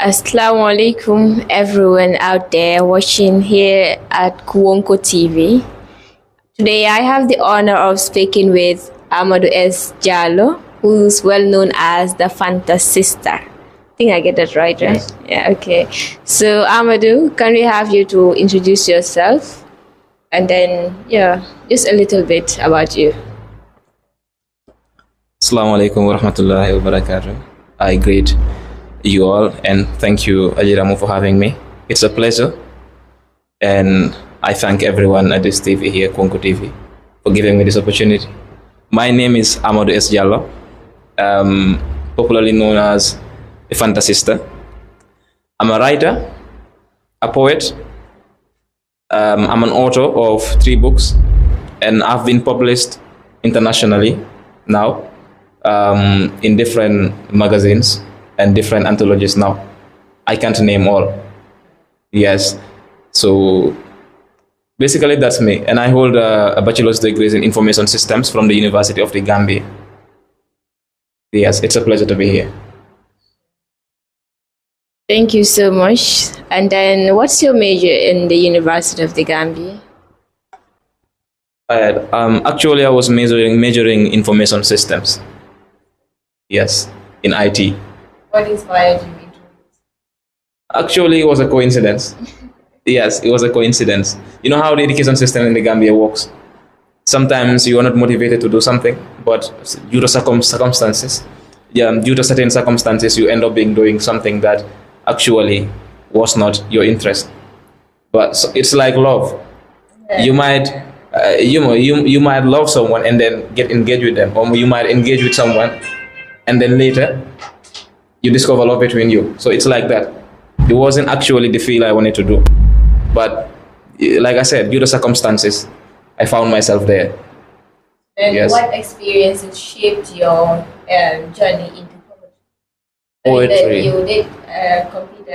Assalamu alaikum, everyone out there watching here at Kuwonko TV. Today I have the honor of speaking with Amadou S. Jallo, who's well known as the Fanta Sister. I think I get that right? Yes. Yeah, okay. So Amadou, can we have you to introduce yourself? And then, just a little bit about you. Assalamu alaikum wa rahmatullahi wa barakatuh. I greet you all and thank you, Ramou, for having me. It's a pleasure. And I thank everyone at this TV here, Kuwonko TV, for giving me this opportunity. My name is Amadou S. Jallo, popularly known as the Fanta Sister. I'm a writer, a poet. I'm an author of 3 books, and I've been published internationally now in different magazines and different anthologies now. I can't name all. Yes. So basically that's me. And I hold a bachelor's degree in information systems from the University of the Gambia. Yes, it's a pleasure to be here. Thank you so much. And then what's your major in the University of the Gambia? Actually, I was majoring information systems. Yes, in IT. What inspired you into it? Actually, it was a coincidence. Yes, it was a coincidence. You know how the education system in the Gambia works? Sometimes you are not motivated to do something, but due to circumstances, due to certain circumstances, you end up doing something that actually was not your interest. But so it's like love. Yeah. You might, you might love someone and then get engaged with them, or you might engage with someone, and then later you discover love between you. So it's like that. It wasn't actually the feel I wanted to do, but like I said, due to circumstances, I found myself there. And Yes. what experiences shaped your journey into poetry? Poetry. You did complete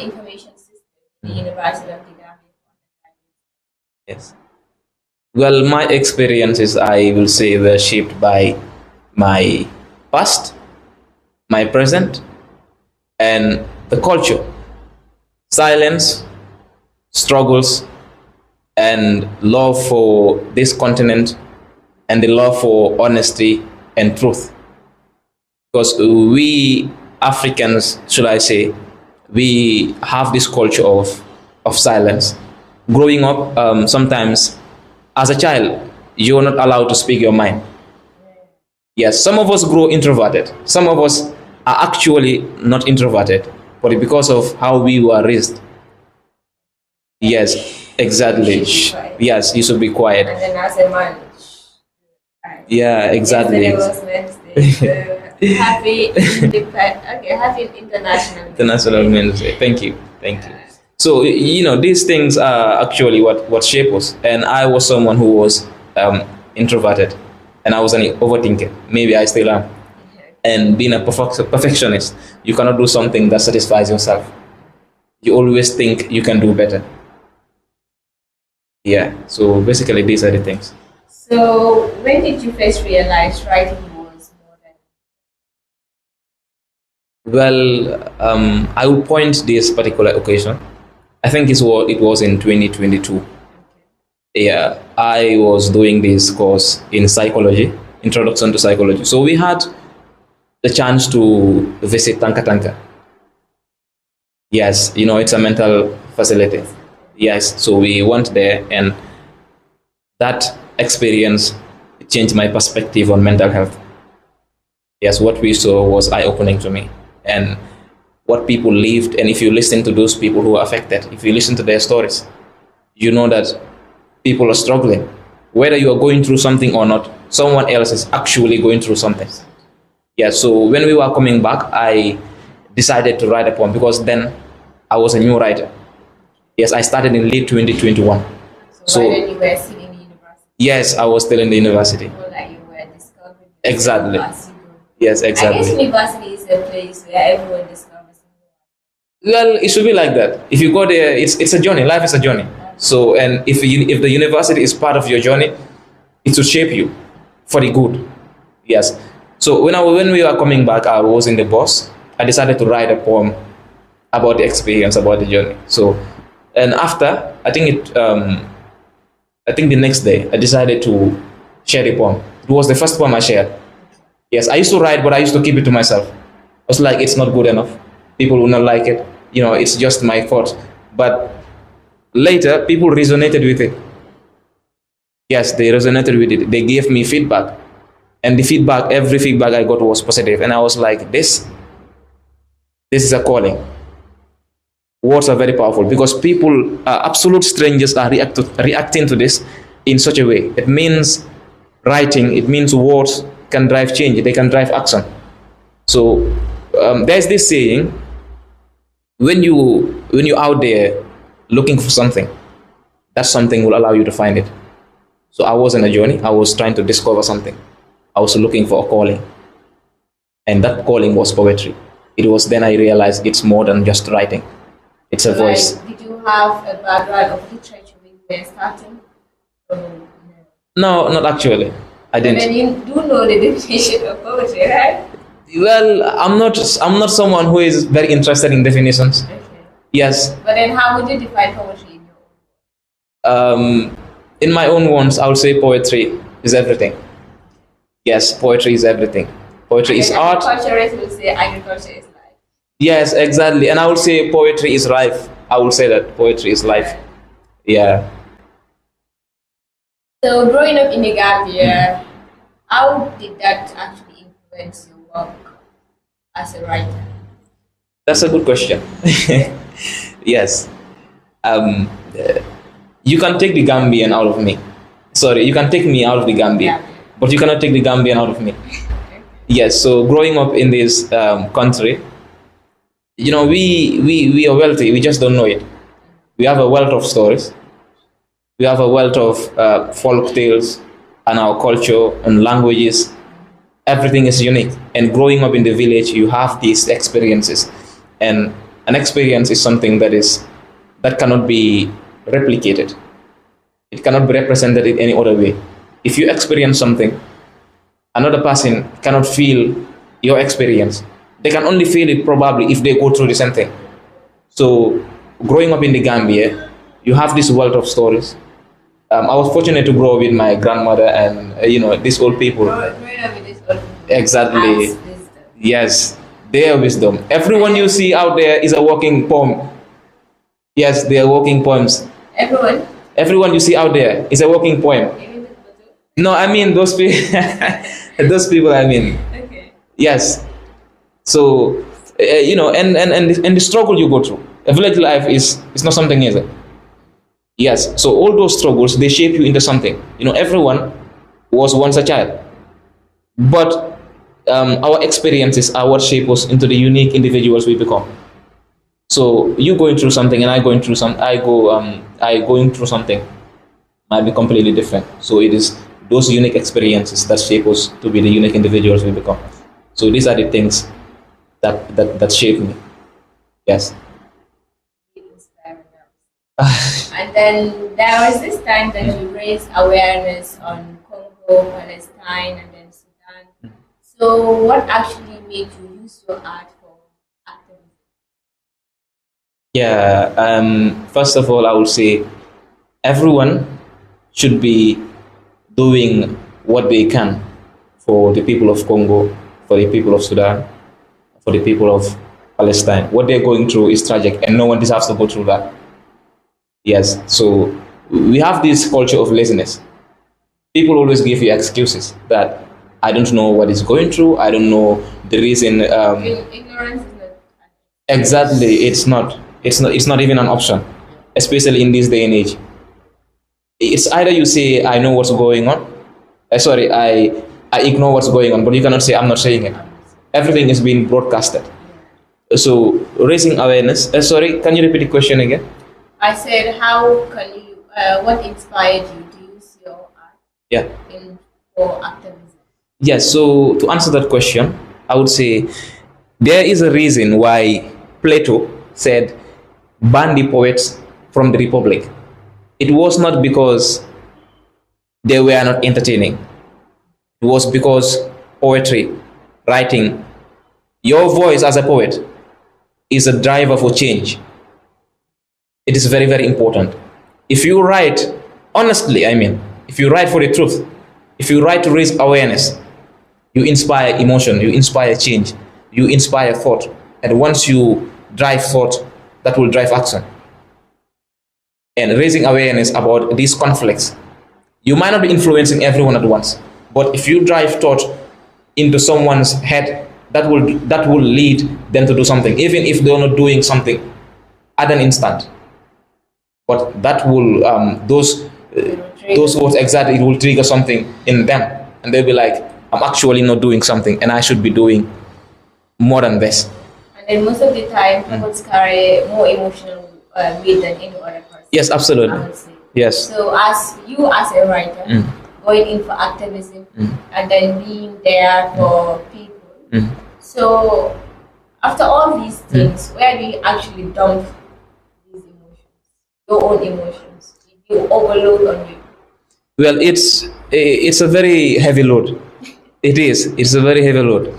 information system in the University of the Gambia. Yes. Well, my experiences, I will say, were shaped by my past, my present, and the culture, silence, struggles, and love for this continent, and the love for honesty and truth. Because we Africans, should I say, we have this culture of silence. Growing up, sometimes as a child, you're not allowed to speak your mind. Yes, some of us grow introverted. Some of us are actually not introverted, but because of how we were raised. Yes, exactly. You should be quiet. Yes, you should be quiet. And then as a man, Yeah, exactly. yesterday was Wednesday. So happy International Day. International Men's Day. Thank you. Thank you. So, these things are actually what shape us. And I was someone who was introverted, and I was an overthinker. Maybe I still am. And being a perfectionist, you cannot do something that satisfies yourself. You always think you can do better. Yeah, so basically these are the things. So when did you first realize writing was more than? Well, I will point this particular occasion. I think it was in 2022. Yeah, I was doing this course in psychology, Introduction to Psychology. So we had the chance to visit Tanka Tanka. Yes, it's a mental facility. Yes, so we went there, and that experience changed my perspective on mental health. Yes, what we saw was eye-opening to me, and what people lived. And if you listen to those people who are affected, if you listen to their stories, you know that people are struggling. Whether you are going through something or not, someone else is actually going through something. Yeah, so when we were coming back, I decided to write a poem, because then I was a new writer. Yes, I started in late 2021. So by then you were still in the university? Yes, I was still in the university. Or like you were discovering Exactly. as you go. Yes, I exactly. guess university is a place where everyone discovers. Well, it should be like that. If you go there, it's a journey. Life is a journey. So, and if the university is part of your journey, it will shape you for the good. Yes. So when we were coming back, I was in the bus. I decided to write a poem about the experience, about the journey. So, and after, I think the next day, I decided to share a poem. It was the first poem I shared. Yes, I used to write, but I used to keep it to myself. I was like, it's not good enough. People will not like it. It's just my thoughts. But later, people resonated with it. Yes, they resonated with it. They gave me feedback. And every feedback I got was positive. And I was like, this is a calling. Words are very powerful because people, absolute strangers, are reacting to this in such a way. It means writing, it means words can drive change, they can drive action. So there's this saying, when you're out there looking for something, that something will allow you to find it. So I was on a journey, I was trying to discover something. I was looking for a calling. And that calling was poetry. It was then I realized it's more than just writing. It's a voice. Did you have a background of literature when you were starting? No, not actually. I didn't. But then you do know the definition of poetry, right? Well, I'm not someone who is very interested in definitions. Okay. Yes. But then how would you define poetry in your In my own words, I would say poetry is everything. Yes, poetry is everything. Poetry is art. Agriculturists will say agriculture is life. Yes, exactly. And I would say poetry is life. I would say that poetry is life. Yeah. So growing up in the Gambia, how did that actually influence your work as a writer? That's a good question. Yes. You can take the Gambian out of me. Sorry, you can take me out of the Gambia, but you cannot take the Gambian out of me. Yes. So growing up in this country, we are wealthy. We just don't know it. We have a wealth of stories. We have a wealth of folk tales and our culture and languages. Everything is unique. And growing up in the village, you have these experiences. And an experience is something that cannot be replicated. It cannot be represented in any other way. If you experience something, another person cannot feel your experience. They can only feel it probably if they go through the same thing. So growing up in the Gambia, you have this wealth of stories. I was fortunate to grow with my grandmother and these old people. Growing up with these old people. Exactly. Adds wisdom. Yes, their wisdom. Everyone you see out there is a walking poem. Yes, they are walking poems. Everyone you see out there is a walking poem. Even the photo? No, I mean those people. Those people. I mean. Okay. Yes. So and the struggle you go through. A village life is not something easy. Yes. So all those struggles, they shape you into something. Everyone was once a child, but our experiences are what shape us into the unique individuals we become. So you going through something and I going through something might be completely different. So it is those unique experiences that shape us to be the unique individuals we become. So these are the things that shape me. Yes. And then there was this time that you raised awareness on Congo, Palestine, and then Sudan. So what actually made you use your art for activism? Yeah. First of all, I would say everyone should be doing what they can for the people of Congo, for the people of Sudan, for the people of Palestine. What they're going through is tragic, and no one deserves to go through that. Yes. So we have this culture of laziness. People always give you excuses that I don't know what is going through. I don't know the reason. Ignorance is not. Exactly. It's not. It's not even an option, especially in this day and age. It's either you say I know what's going on. Sorry, I ignore what's going on, but you cannot say I'm not saying it. Everything is being broadcasted. So raising awareness. Sorry, can you repeat the question again? I said, how can you? What inspired you to use your art? Yeah. For activism? Yes. So to answer that question, I would say there is a reason why Plato said, "Ban the poets from the republic." It was not because they were not entertaining. It was because poetry, writing, your voice as a poet is a driver for change. It is very, very important. If you write honestly, if you write for the truth, if you write to raise awareness, you inspire emotion, you inspire change, you inspire thought. And once you drive thought, that will drive action. And raising awareness about these conflicts. You might not be influencing everyone at once, but if you drive thought into someone's head, that will lead them to do something, even if they're not doing something at an instant. But that will those words exactly, it will trigger something in them, and they'll be like, I'm actually not doing something, and I should be doing more than this. And then most of the time, people carry more emotional weight than any other person. Yes, absolutely. I would say. Yes. So as a writer, going in for activism and then being there for people. So after all these things, where do you actually dump these emotions, your own emotions? You overload on you. Well, it's a very heavy load. It is. It's a very heavy load.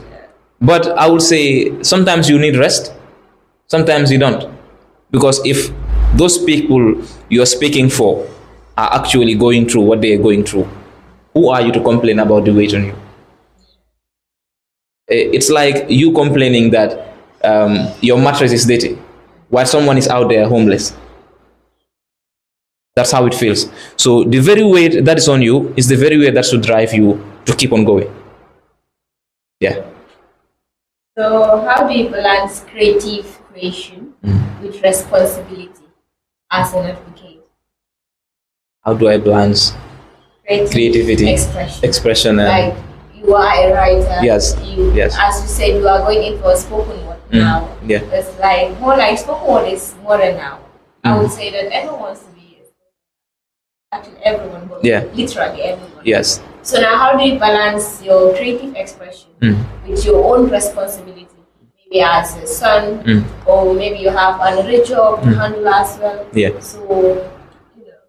But I would say sometimes you need rest, sometimes you don't. Because if those people you are speaking for are actually going through what they are going through, who are you to complain about the weight on you? It's like you complaining that your mattress is dirty while someone is out there homeless. That's how it feels. So the very weight that is on you is the very weight that should drive you to keep on going. Yeah. So how do you balance creative creation with responsibility as an advocate? How do I balance creativity, expression and like you are a writer. Yes. Yes. As you said, you are going in for spoken word now. Yeah. It's like more like spoken word is more than now. I would say that everyone wants to be actually everyone, but literally everyone. Yes. So now how do you balance your creative expression with your own responsibility? Maybe as a son, or maybe you have another job to handle as well. Yeah. So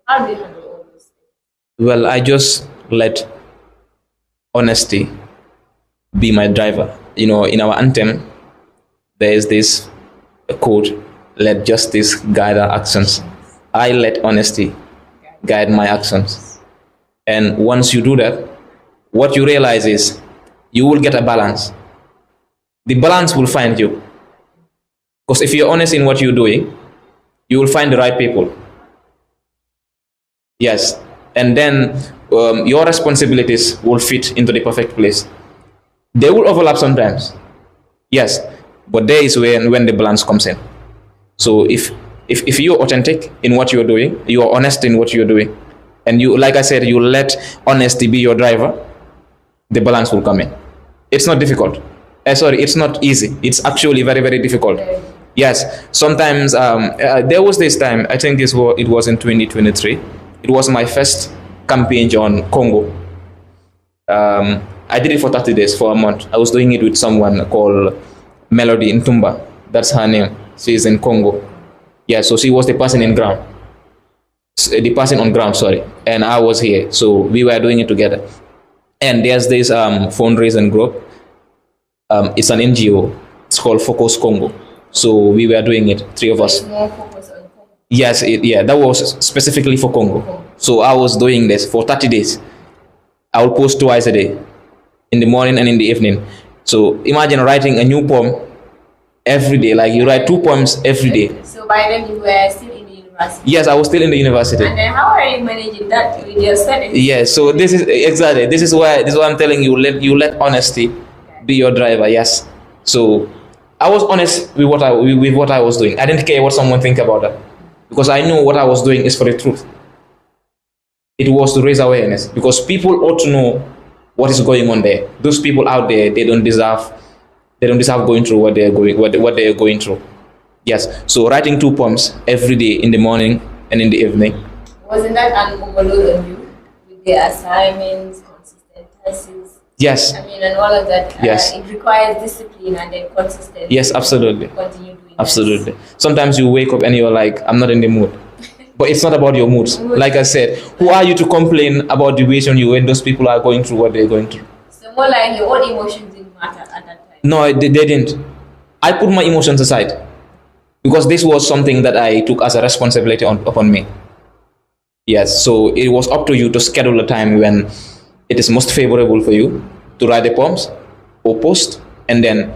how do you handle all those things? Well, I just let honesty be my driver. In our anthem, there is this quote, let justice guide our actions. I let honesty guide my actions. And once you do that, what you realize is you will get a balance. The balance will find you. Because if you're honest in what you're doing, you will find the right people. Yes. And then your responsibilities will fit into the perfect place. They will overlap sometimes. Yes. But there is when the balance comes in. So if you're authentic in what you're doing, you are honest in what you're doing, and you, like I said, you let honesty be your driver, the balance will come in. It's not difficult. It's not easy. It's actually very, very difficult. Yes. Sometimes there was this time, I think it was in 2023. It was my first campaign on Congo. I did it for 30 days, for a month. I was doing it with someone called Melody in Tumba. That's her name. She's in Congo. Yeah, so she was the person on ground, sorry. And I was here. So we were doing it together. And there's this fundraising group. It's an NGO. It's called Focus Congo. So we were doing it, three of us. More focus on Congo. Yes, that was specifically for Congo. So I was doing this for 30 days. I will post twice a day, in the morning and in the evening. So imagine writing a new poem every day. Like you write 2 poems every day. So by then you were still in the university? Yes, I was still in the university. And then how are you managing that with your studies? Yes, so this is why I'm telling you, let honesty be your driver. Yes. So I was honest with what I was doing. I didn't care what someone think about that, because I know what I was doing is for the truth. It was to raise awareness, because people ought to know what is going on there. Those people out there, they don't deserve going through what they are going through. Yes. So writing 2 poems every day, in the morning and in the evening. Wasn't that an overload on you with the assignments, consistent tests? Yes. I mean, and all of that. Yes. It requires discipline and then consistency. Yes, absolutely. Continue doing absolutely. This. Sometimes you wake up and you're like, I'm not in the mood. But it's not about your moods. Like I said, who are you to complain about the weight on you when those people are going through what they're going through? So more like your own emotions didn't matter at that time. No, they didn't. I put my emotions aside. because this was something that I took as a responsibility upon me. Yes, so it was up to you to schedule a time when it is most favorable for you to write the poems or post, and then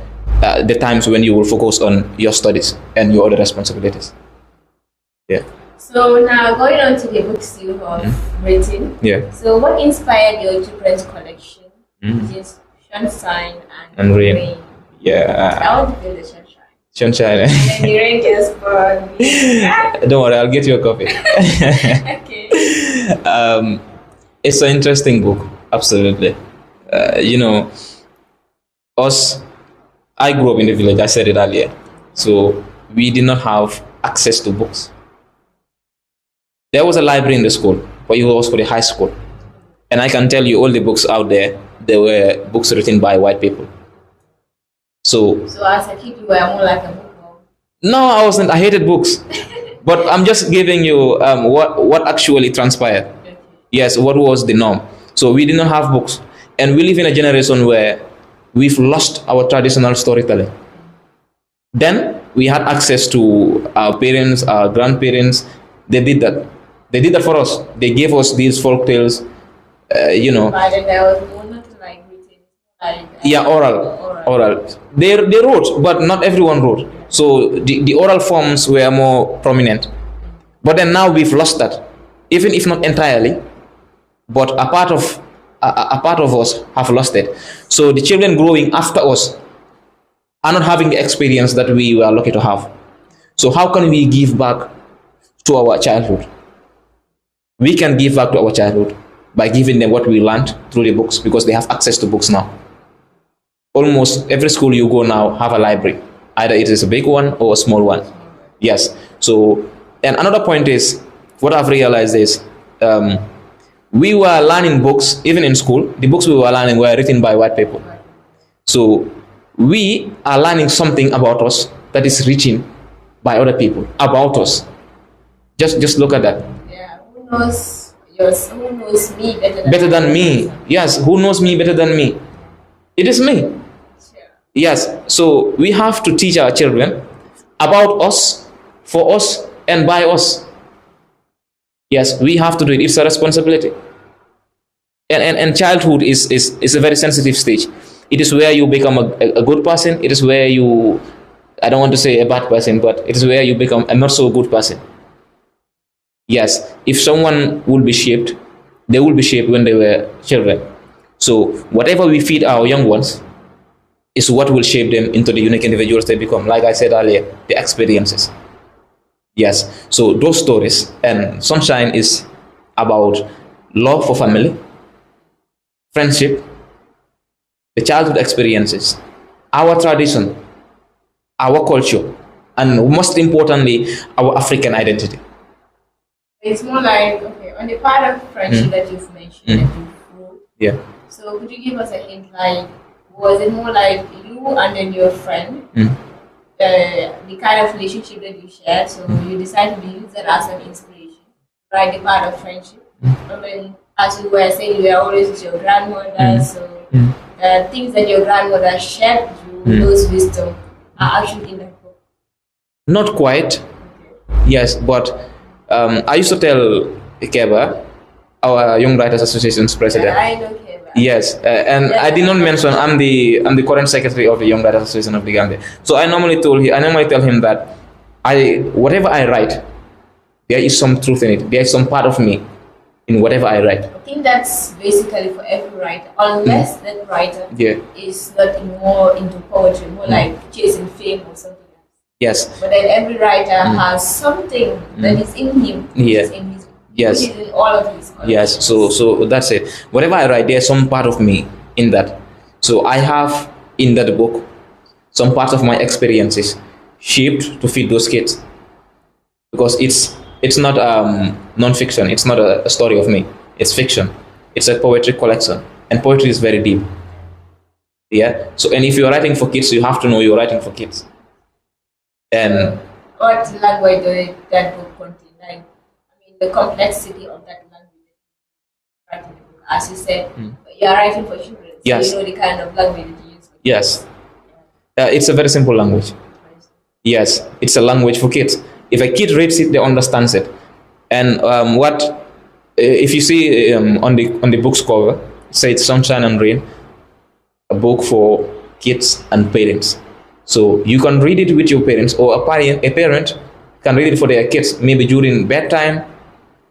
the times when you will focus on your studies and your other responsibilities. Yeah. So now going on to the books you have written. Yeah. So what inspired your children's collection, which is Sunshine and And Rain. Rain? Yeah. I want to feel the sunshine. Sunshine. And then the rain just poured. Don't worry, I'll get you a copy. Okay. It's an interesting book, absolutely. Us, I grew up in the village, I said it earlier. So we did not have access to books. There was a library in the school, but it was for the high school. And I can tell you all the books out there, they were books written by white people. So as a kid, you were more like a bookworm. no, I wasn't. I hated books. But I'm just giving you what actually transpired. Okay. Yes, what was the norm. So we did not have books. And we live in a generation where we've lost our traditional storytelling. Then we had access to our parents, our grandparents. They did that. They did that for us. They gave us these folk tales, But then there was more nothing like written. Yeah, oral. They wrote, but not everyone wrote. So the oral forms were more prominent. But then now we've lost that, even if not entirely. But a part of us have lost it. So the children growing after us are not having the experience that we were lucky to have. So how can we give back to our childhood? We can give back to our childhood by giving them what we learned through the books, because they have access to books now. Almost every school you go now have a library. Either it is a big one or a small one. Yes. So, and another point is, what I've realized is, we were learning books, even in school, the books we were learning were written by white people. So we are learning something about us that is written by other people about us. Just look at that. Yeah, who knows me Better than me. Yes, who knows me better than me? It is me. Sure. Yes, so we have to teach our children about us, for us, and by us. Yes, we have to do it. It's a responsibility. And childhood is a very sensitive stage. It is where you become a good person. It is where you, I don't want to say a bad person, but it is where you become a not so good person. Yes, if someone will be shaped, they will be shaped when they were children. So whatever we feed our young ones is what will shape them into the unique individuals they become. Like I said earlier, the experiences. Yes, so those stories. And Sunshine is about love for family, friendship, the childhood experiences, our tradition, our culture, and most importantly, our African identity. It's more like, okay, on the part of friendship that you've mentioned, that you've wrote. Yeah. So could you give us a hint, like, was it more like you and then your friend, the kind of relationship that you shared, so you decided to use that as an inspiration, right, the part of friendship? I mean, as you were saying, you were always with your grandmother, so things that your grandmother shared with you, those wisdom, are actually in that book. Not quite. Okay. Yes, but I used to tell Keba, our Young Writers Association's president. Yeah, I know Keba. Yes, and I did not mention I'm the current secretary of the Young Writers Association of the Gambia. So I normally tell him that whatever I write, there is some truth in it. There is some part of me in whatever I write. I think that's basically for every writer, unless that writer is not more into poetry, more like chasing fame or something else. Yes. But then every writer has something that is in him, is in his, yes, which is in all of his collections. Yes. So that's it. Whatever I write, there's some part of me in that. So I have in that book some parts of my experiences shaped to feed those kids, because it's not non-fiction. It's not a story of me. It's fiction. It's a poetry collection, and poetry is very deep. Yeah. So, and if you're writing for kids, you have to know you're writing for kids. And what language does that book contain? Like, I mean, the complexity of that language. Writing the book, as you said, you're writing for children. So yes, you know the kind of language that you use. Yes. It's a very simple language. Yes, it's a language for kids. If a kid reads it, they understands it. And what if you see on the book's cover, it says Sunshine and Rain, a book for kids and parents. So you can read it with your parents, or a parent can read it for their kids, maybe during bedtime,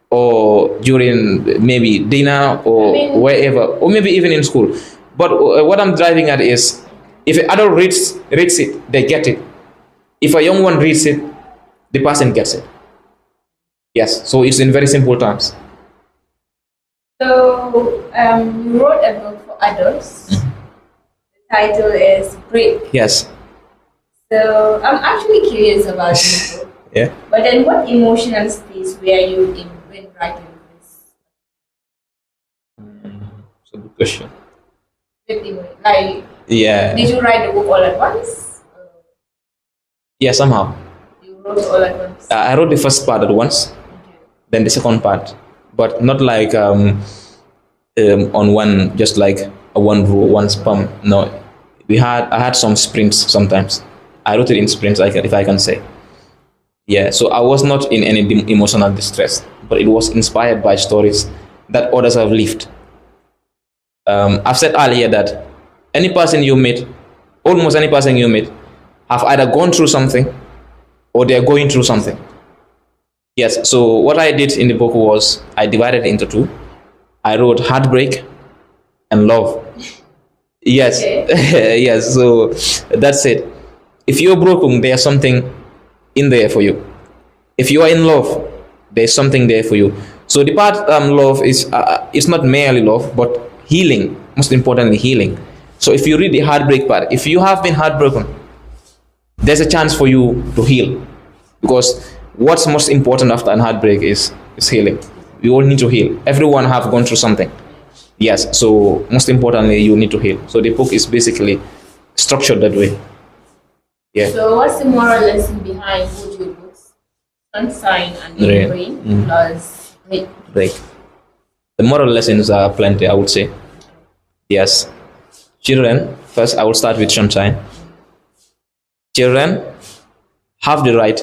or during maybe dinner, or wherever, or maybe even in school. But what I'm driving at is, if an adult reads it, they get it. If a young one reads it, the person gets it. Yes, so it's in very simple terms. So, you wrote a book for adults. The title is Break. Yes. So, I'm actually curious about the book. Yeah. But then, what emotional space were you in when writing this? It's a good question. Like, Yeah. did you write the book all at once? Yeah, somehow. You wrote all at once. I wrote the first part at once, Okay. then the second part, but not like on one, just like a one row, one spam. No, I had some sprints sometimes. I wrote it in sprints, if I can say. Yeah, so I was not in any emotional distress, but it was inspired by stories that others have lived. I've said earlier that any person you meet, almost any person you meet, have either gone through something or they're going through something. Yes, so what I did in the book was I divided it into two. I wrote heartbreak and love. Yes, Okay. yes, so that's it. If you're broken, there's something in there for you. If you are in love, there's something there for you. So the part love is it's not merely love, but healing. Most importantly, healing. So if you read the heartbreak part, if you have been heartbroken, there's a chance for you to heal, because what's most important after an heartbreak is healing. We all need to heal. Everyone have gone through something. Yes. So most importantly, you need to heal. So the book is basically structured that way. Yeah. So, what's the moral lesson behind both your books, Sunshine and Rain. Rain, plus Break? Break. The moral lessons are plenty, I would say. Yes. Children, first I will start with Sunshine. Children have the right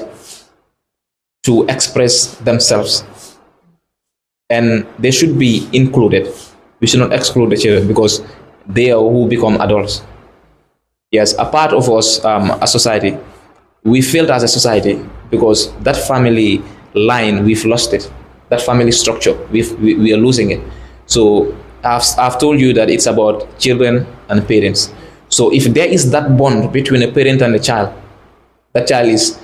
to express themselves, and they should be included. We should not exclude the children, because they are who become adults. Yes, a part of us, a society, we failed as a society because that family line, we've lost it. That family structure, we are losing it. So I've told you that it's about children and parents. So if there is that bond between a parent and a child, that child is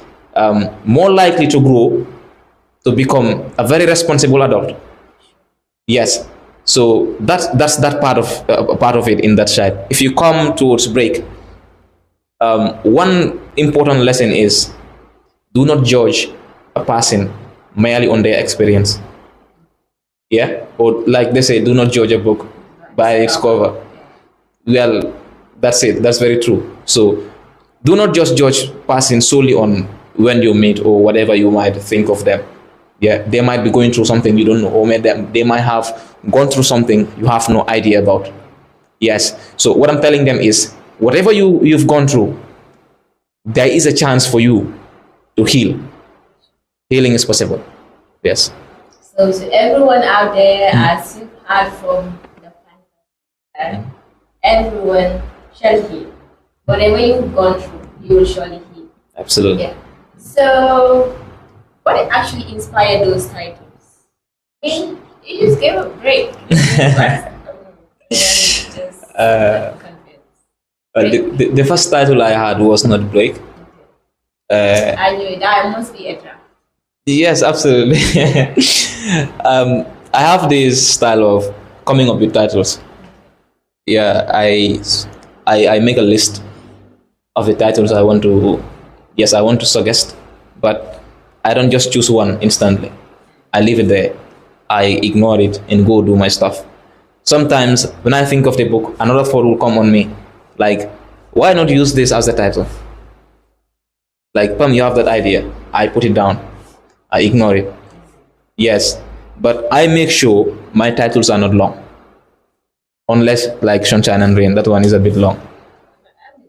more likely to grow to become a very responsible adult. Yes. So that's that part of it in that child. If you come towards Break, one important lesson is, do not judge a person merely on their experience. Yeah, or like they say, do not judge a book by its cover. Well, that's it. That's very true. So do not just judge person solely on when you meet or whatever you might think of them. Yeah, they might be going through something you don't know, or they might have gone through something you have no idea about. Yes. So what I'm telling them is, whatever you've gone through, there is a chance for you to heal. Healing is possible. Yes. So, to everyone out there, as you've heard from the panel, everyone shall heal. Whatever you've gone through, you will surely heal. Absolutely. Yeah. So, what actually inspired those titles? You just gave a break. The first title I had was not Break. I knew that must be a draft. Yes, absolutely. I have this style of coming up with titles. Yeah, I make a list of the titles I want to. Yes, I want to suggest, but I don't just choose one instantly. I leave it there. I ignore it and go do my stuff. Sometimes when I think of the book, another thought will come on me, like, why not use this as the title? Like, Pam, you have that idea. I put it down. I ignore it. Yes, but I make sure my titles are not long. Unless, like Sunshine and Rain, that one is a bit long.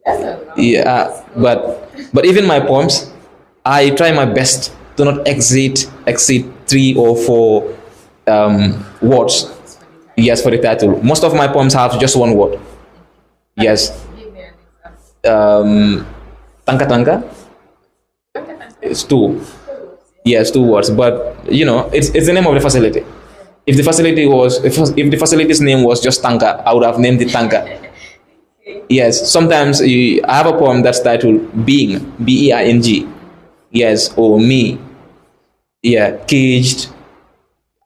That's a Yeah, but even my poems, I try my best to not exceed 3 or 4 words. Yes, for the title. Most of my poems have just one word. Yes. Tanka tanka. It's 2. Yes, 2 words. But it's the name of the facility. If the facility's name was just Tanka, I would have named it Tanka. Yes. Sometimes I have a poem that's titled Being, Being. Yes, or Me. Yeah, caged.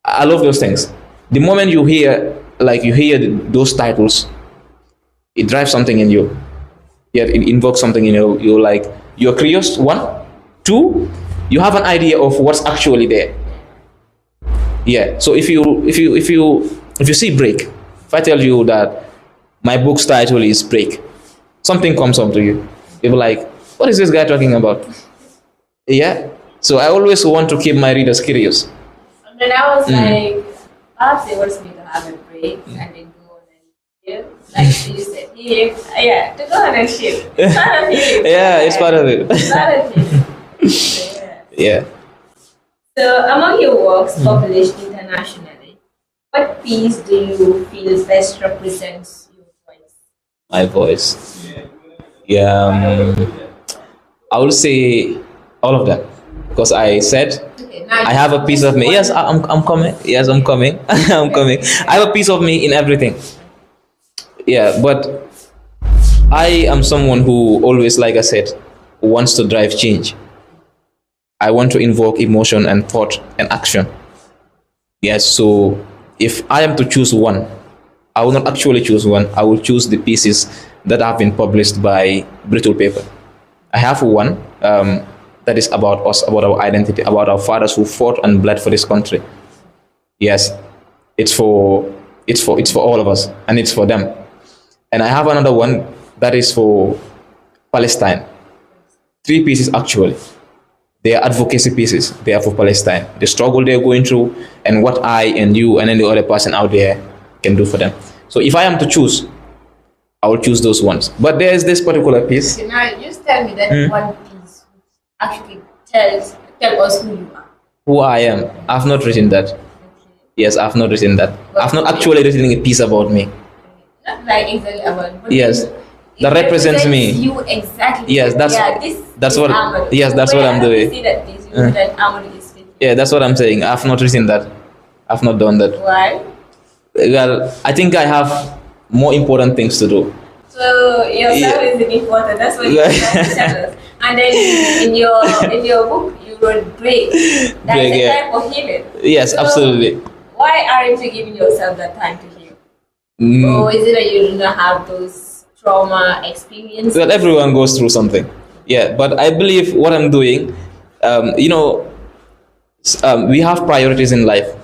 I love those things. The moment you hear those titles, it drives something in you. Yeah, it invokes something in you. You're curious. 1, 2, you have an idea of what's actually there. Yeah. So if you see break, if I tell you that my book's title is Break, something comes up to you. You're like, what is this guy talking about? Yeah. So I always want to keep my readers curious. And then I was like, perhaps it wants me to have a break and then go on and chill. Like you said, healing. Yeah, to go on and chill. It's part of healing. Yeah, it's part of it. It's part of healing. So, Yeah. So among your works published internationally, what piece do you feel best represents your voice? My voice. Yeah. I would say all of them, because I said I have a piece of me. Yes, I'm coming. Yes, I'm coming. I'm coming. I have a piece of me in everything. Yeah, but I am someone who always, like I said, wants to drive change. I want to invoke emotion and thought and action. Yes, so if I am to choose one, I will not actually choose one. I will choose the pieces that have been published by Brittle Paper. I have one that is about us, about our identity, about our fathers who fought and bled for this country. Yes, it's for all of us, and it's for them. And I have another one that is for Palestine. 3 pieces actually. They are advocacy pieces. They are for Palestine. The struggle they're going through, and what I and you and any other person out there can do for them. So if I am to choose, I will choose those ones. But there is this particular piece. Okay, now just tell me that one piece actually tell us who you are. Who I am. I've not written that. Okay. Yes, I've not written that. I've not actually written a piece about me. Not like exactly about, but Yes. That represents me. You exactly. Yes, that's what. Ahmad. Yes, that's what I'm doing. See that this, you that Ahmad is speaking. Yeah, that's what I'm saying. I've not written that. I've not done that. Why? Well, I think I have more important things to do. So yourself is important. That's what you're trying to tell us. And then in your book you wrote break. That's Break, the yeah. time for healing. Yes, So absolutely. why aren't you giving yourself that time to heal? Mm. Or is it that you do not have those trauma experiences? Well, everyone goes through something. Yeah, but I believe what I'm doing, we have priorities in life.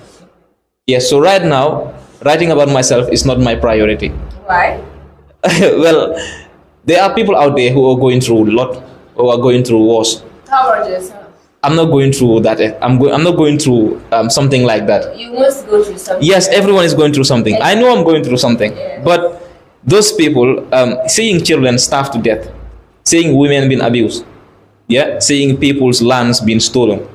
Yes, so right now, writing about myself is not my priority. Why? Well, there are people out there who are going through a lot, who are going through wars. How about yourself? I'm not going through that. I'm not going through something like that. You must go through something. Yes, everyone is going through something. I know I'm going through something. Yeah. But those people, seeing children starve to death, seeing women being abused, yeah, seeing people's lands being stolen,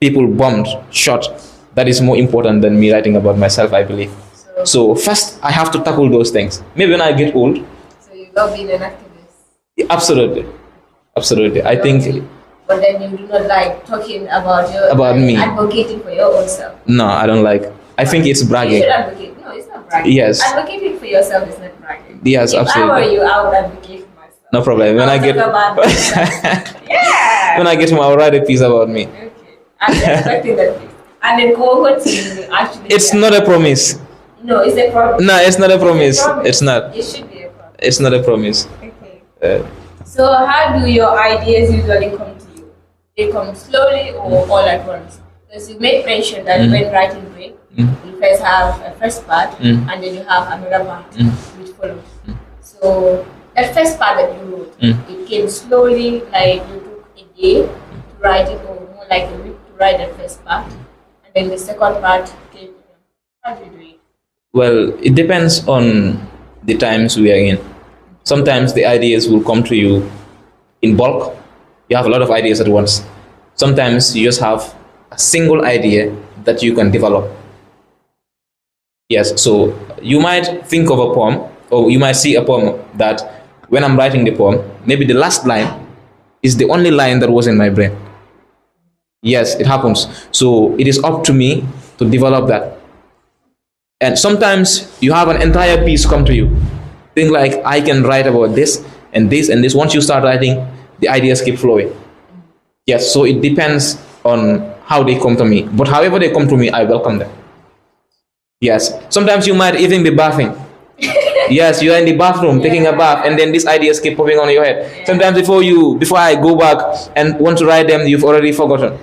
people bombed, shot, that is more important than me writing about myself, I believe. So first, I have to tackle those things. Maybe when I get old. So you love being an activist? Absolutely. Absolutely. I think. But then you do not like talking about me. Advocating for your own self. No, I don't like. I think it's bragging. You should advocate. No, it's not bragging. Yes. Advocating for yourself is not bragging. Yes, if absolutely. If I were you, I would advocate for myself. No problem. When I get yeah. When I get home, I'll write a piece about me. Okay. I'm expecting that piece. And then co-host will actually. It's not a promise. No, it's a promise. No, it's not a promise. Promise. It's not. It should be a promise. It's not a promise. Okay. So how do your ideas usually come to you? They come slowly or all at once? Because you made mention that when writing break, you first have a first part and then you have another part which follows. So that first part that you wrote, it came slowly, like you took a day to write it, or more like a week to write the first part, and then the second part came. How do you do it? Well, it depends on the times we are in. Sometimes the ideas will come to you in bulk. You have a lot of ideas at once. Sometimes you just have a single idea that you can develop. Yes, so you might think of a poem, or you might see a poem that when I'm writing the poem, maybe the last line is the only line that was in my brain. Yes, it happens. So it is up to me to develop that. And sometimes you have an entire piece come to you. Think like, I can write about this and this and this. Once you start writing, the ideas keep flowing. Yes, so it depends on how they come to me. But however they come to me, I welcome them. Yes, sometimes you might even be bathing. Yes, you are in the bathroom taking a bath, and then these ideas keep popping on your head. Sometimes before I go back and want to write them, you've already forgotten.